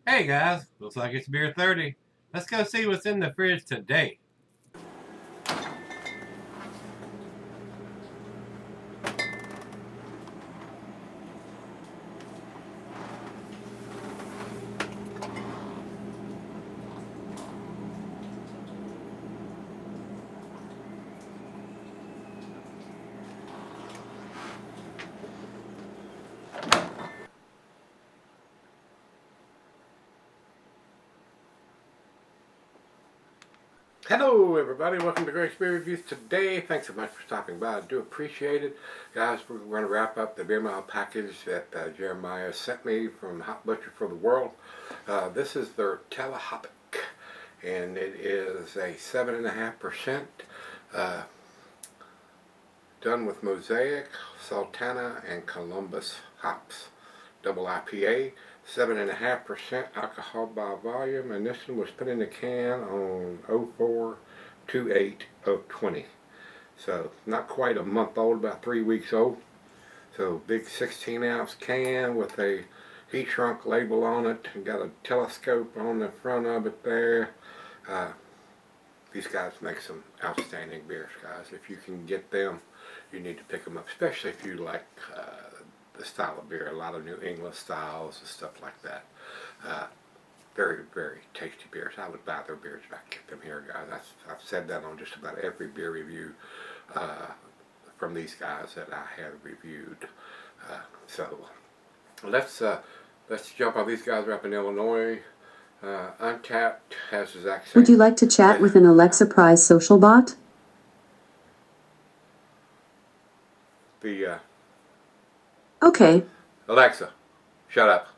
Hey guys, looks like it's beer 30. Let's go see what's in the fridge today. Hello everybody, welcome to Gregsbeerreviews today. Thanks so much for stopping by. I do appreciate it. Guys, we're going to wrap up the beer mile package that Jeremiah sent me from Hot Butcher for the World. This is their Telehopic, and it is a 7.5%, done with Mosaic, Sultana, and Columbus hops. Double IPA, 7.5% alcohol by volume, and this one was put in the can on 04/28/20. So not quite a month old, about 3 weeks old. So big 16-ounce can with a heat shrunk label on it, and got a telescope on the front of it there. These guys make some outstanding beers, guys. If you can get them, you need to pick them up, especially if you like the style of beer, a lot of New England styles and stuff like that. Very, very tasty beers. I would buy their beers if I could get them here, guys. I've said that on just about every beer review from these guys that I have reviewed. So let's jump on. These guys are up in Illinois. Untapped has the exact same. Would you like to chat with an Alexa Prize social bot? Okay. Alexa, shut up.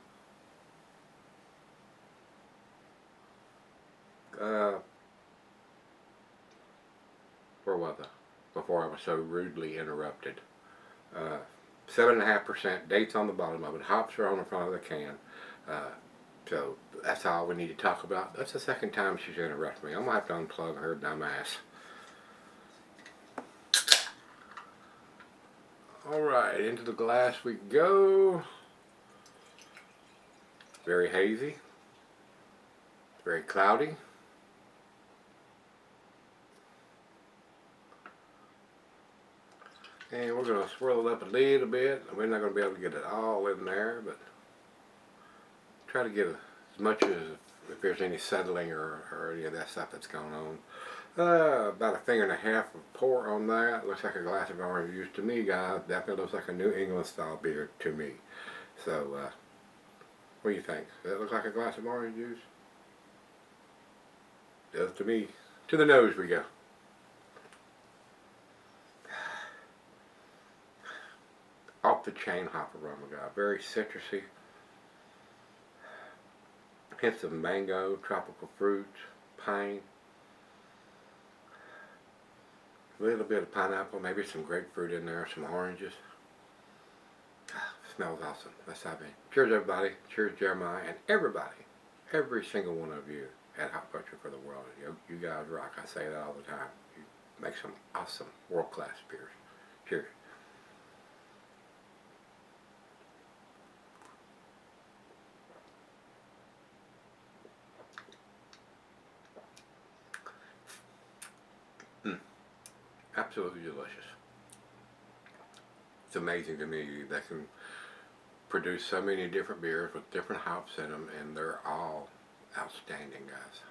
Where was I? Before I was so rudely interrupted. 7.5%, dates on the bottom of it, hops are on the front of the can. So that's all we need to talk about. That's the second time she's interrupted me. I'm going to have to unplug her dumb ass. Alright, into the glass we go. Very hazy. Very cloudy. And we're going to swirl it up a little bit. We're not going to be able to get it all in there, but try to get as much as if there's any settling or any of that stuff that's going on. About a finger and a half of pour on that. Looks like a glass of orange juice to me, guys. Definitely looks like a New England style beer to me. So, what do you think? Does that look like a glass of orange juice? Does to me. To the nose we go. Off the chain hop aroma, guy. Very citrusy. Hints of mango, tropical fruits, pine. A little bit of pineapple, maybe some grapefruit in there, some oranges. Smells awesome. Let's dive in. Cheers, everybody. Cheers, Jeremiah, and everybody. Every single one of you at Hot Butcher for the World. You guys rock. I say that all the time. You make some awesome, world-class beers. Cheers. Absolutely delicious. It's amazing to me that can produce so many different beers with different hops in them, and they're all outstanding, guys.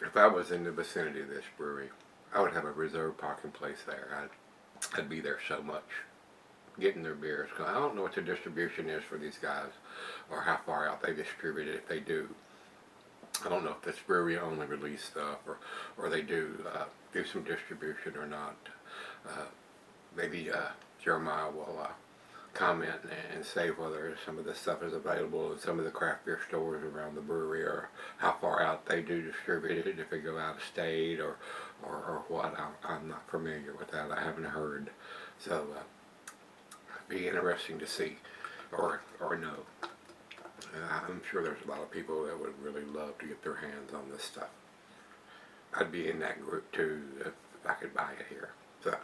If I was in the vicinity of this brewery, I would have a reserved parking place there. I'd be there so much getting their beers. I don't know what the distribution is for these guys or how far out they distribute it, if they do. I don't know if this brewery only release stuff or they do some distribution or not. Maybe Jeremiah will comment and say whether some of this stuff is available in some of the craft beer stores around the brewery, or how far out they do distribute it, if they go out of state or what. I'm not familiar with that. I haven't heard. So it'd be interesting to see or know. I'm sure there's a lot of people that would really love to get their hands on this stuff. I'd be in that group too if I could buy it here. So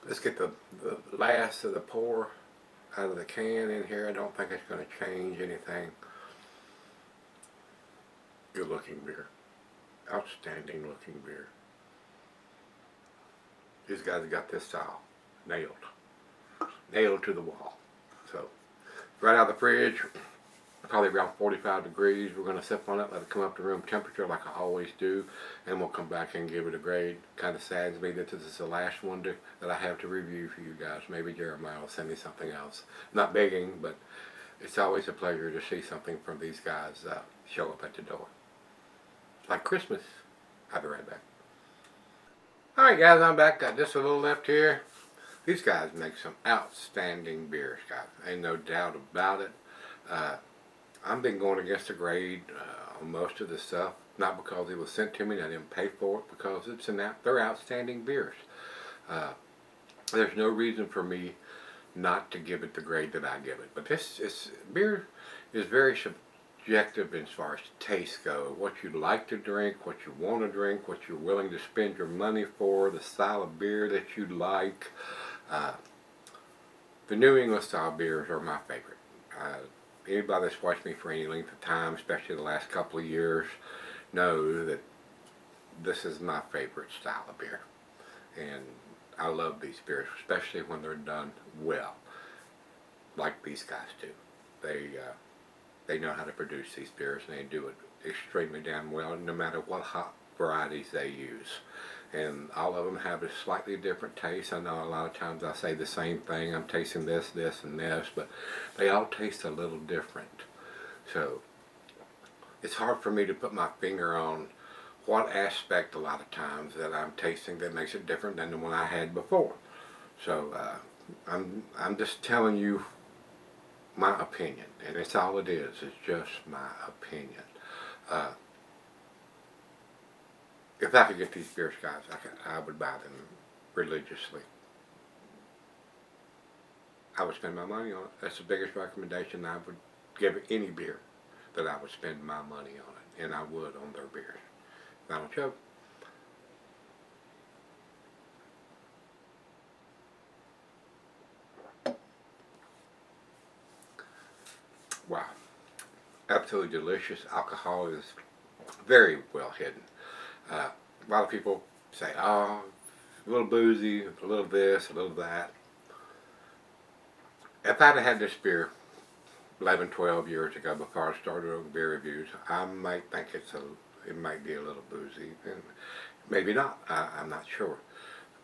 let's get the last of the pour out of the can in here. I don't think it's going to change anything. Good looking beer. Outstanding looking beer. These guys got this style nailed. Nailed to the wall. So right out of the fridge, probably around 45 degrees. We're going to sip on it, let it come up to room temperature like I always do, and we'll come back and give it a grade. Kind of saddens me that this is the last one that I have to review for you guys. Maybe Jeremiah will send me something else. Not begging, but it's always a pleasure to see something from these guys show up at the door. Like Christmas. I'll be right back. Alright guys, I'm back. Got just a little left here. These guys make some outstanding beers, guys. Ain't no doubt about it. I've been going against the grade on most of the stuff, not because it was sent to me and I didn't pay for it, because they're outstanding beers. There's no reason for me not to give it the grade that I give it. But beer is very subjective as far as taste go. What you like to drink, what you want to drink, what you're willing to spend your money for, the style of beer that you like. The New England style beers are my favorite. Anybody that's watched me for any length of time, especially the last couple of years, know that this is my favorite style of beer. And I love these beers, especially when they're done well, like these guys do. They know how to produce these beers, and they do it extremely damn well, no matter what hop varieties they use. And all of them have a slightly different taste. I know a lot of times I say the same thing. I'm tasting this, this, and this, but they all taste a little different. So it's hard for me to put my finger on what aspect a lot of times that I'm tasting that makes it different than the one I had before. So I'm just telling you my opinion, and it's all it is. It's just my opinion. If I could get these beers, guys, I would buy them religiously. I would spend my money on it. That's the biggest recommendation I would give any beer, that I would spend my money on it, and I would on their beers. Final choke. Wow. Absolutely delicious. Alcohol is very well hidden. A lot of people say, oh, a little boozy, a little this, a little that. If I'd have had this beer 11, 12 years ago before I started on beer reviews, I might think it might be a little boozy. And maybe not. I'm not sure.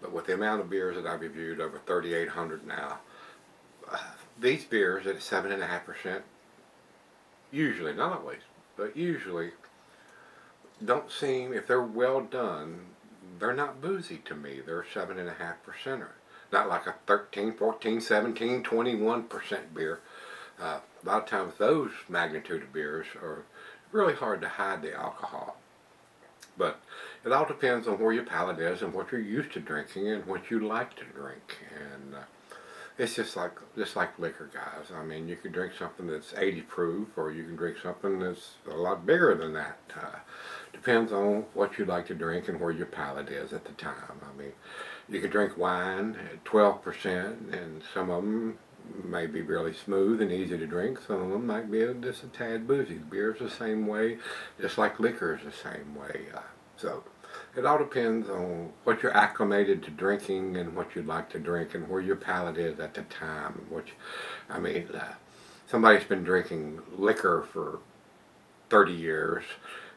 But with the amount of beers that I've reviewed, over 3,800 now, these beers at 7.5%, usually, not always, but usually, don't seem, if they're well done, they're not boozy to me. They're 7.5%er. Not like a 13, 14, 17, 21% beer. A lot of times those magnitude of beers are really hard to hide the alcohol. But it all depends on where your palate is and what you're used to drinking and what you like to drink. And it's just like liquor, guys. I mean, you can drink something that's 80 proof, or you can drink something that's a lot bigger than that. Depends on what you like to drink and where your palate is at the time. I mean, you can drink wine at 12%, and some of them may be really smooth and easy to drink. Some of them might be just a tad boozy. Beer's the same way, just like liquor is the same way. So it all depends on what you're acclimated to drinking and what you'd like to drink and where your palate is at the time. Somebody's been drinking liquor for 30 years.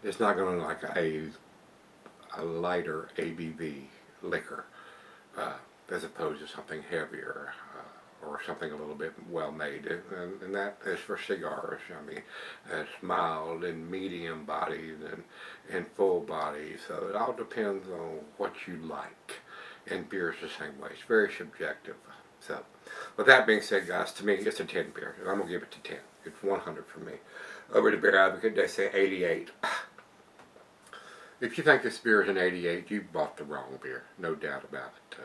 It's not going to like a lighter ABV liquor as opposed to something heavier or something a little bit well made. And that is for cigars. I mean, it's mild and medium bodied and full bodied. So it all depends on what you like. And beer is the same way. It's very subjective. So with that being said, guys, to me it's a 10 beer. I'm going to give it to 10. It's 100 for me. Over to Beer Advocate, they say 88. If you think this beer is an 88, you bought the wrong beer. No doubt about it.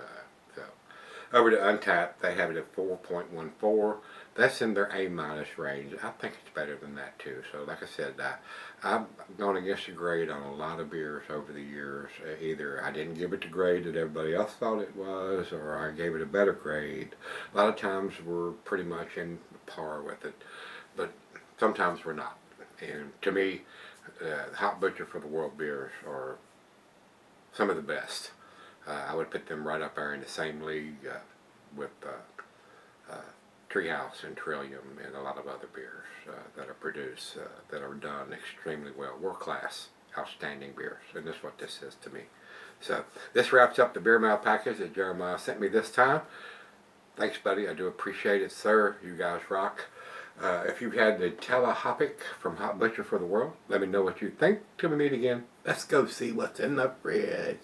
Over to Untapped, they have it at 4.14. That's in their A minus range. I think it's better than that too. So like I said, I've gone against the grade on a lot of beers over the years. Either I didn't give it the grade that everybody else thought it was, or I gave it a better grade. A lot of times we're pretty much in par with it, but sometimes we're not. And to me, Hop Butcher for the World beers are some of the best. I would put them right up there in the same league with Treehouse and Trillium and a lot of other beers that are produced that are done extremely well. World class, outstanding beers, and that's what this is to me. So this wraps up the beer mail package that Jeremiah sent me this time. Thanks, buddy. I do appreciate it, sir. You guys rock. If you've had the Telehopic from Hop Butcher for the World, let me know what you think. Till we meet again, let's go see what's in the fridge.